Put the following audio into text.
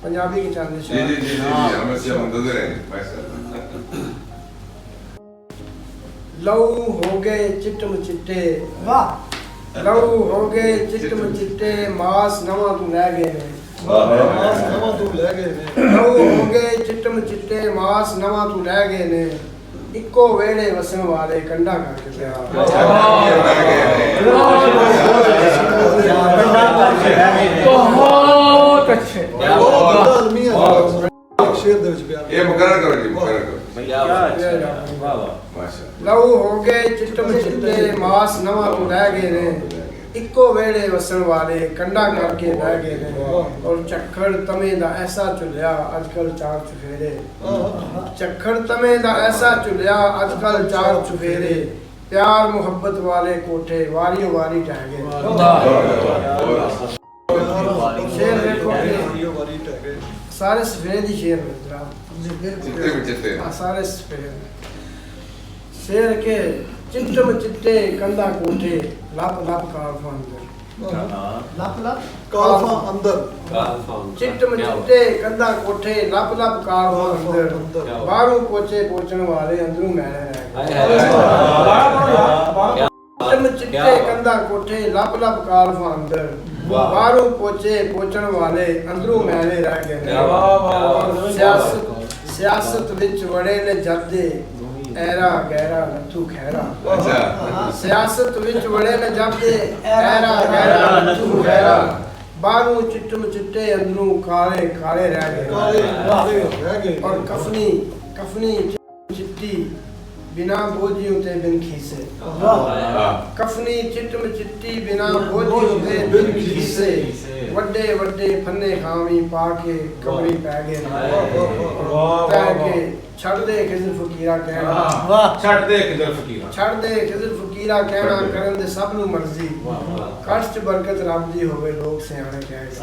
पंजाबी के चांद जी जी जी जी हमें से मुंतज़िर हैं लहू हो गए चिट्टम चिट्टे वाह लहू हो गए चिट्टम चिट्टे मास नवा तू लै गए ने मास नवा तू लै गए ने लहू हो गए चिट्टम चिट्टे मास नवा तू लै गए ने इक्को वेड़े वसन वाले कंडा करके प्यार बहुत अच्छे ये मुकर्रर करो जी मुकर्रर करो लहू हो गए चिट्टम चिट्टे मास नवा तू लै गए ने इक्को वेड़े वसन वाले कंडा करके बह गए ने और चक्खड़ तमे दा ऐसा चुलिया अजकल चार चुफेरे चक्खड़ तमे दा ऐसा चुलिया अजकल चार चुफेरे प्यार मोहब्बत वाले कोठे वारी वारी ढह गए शेर देखो सारे सफेद ही शेर चिट्टे सारे सफेद शेर के चिट्टम चिट्टे कंधा कोठे लप लप कालफा अंदर लप लप कालफा अंदर चिट्टम चिट्टे कंधा कोठे लप लप कालफा अंदर बाहरों पोचे पोचन वाले अंदरों मैले रह गए चिट्टम चिट्टे कंधा कोठे लप लप कालफा अंदर बाहरों पोचे पोचन वाले अंदरों मैले रह गए सियासत विच वड़े ने जदे ऐरा गहरा लथू खैरा अच्छा सियासत विच वड़े ने जदे ऐरा गहरा लथू खैरा बाहरों चिट्टम चिट्टे अंदरों काले काले रह गए और कफनी कफनी चिट्टी बिना बोझियों ते बिन खीसे कफनी चिट्टम चिट्टी बिना बोझियों ते बिन खीसे वड्डे वड्डे फन्ने खावी पाके कमरी पै गए छड़ दे खिजर फकीरा कहना वाह छड़ दे खिजर फकीरा कहना करन दे सब नु मर्जी कष्ट बरकत रब दी होवे लोग सियाणे कह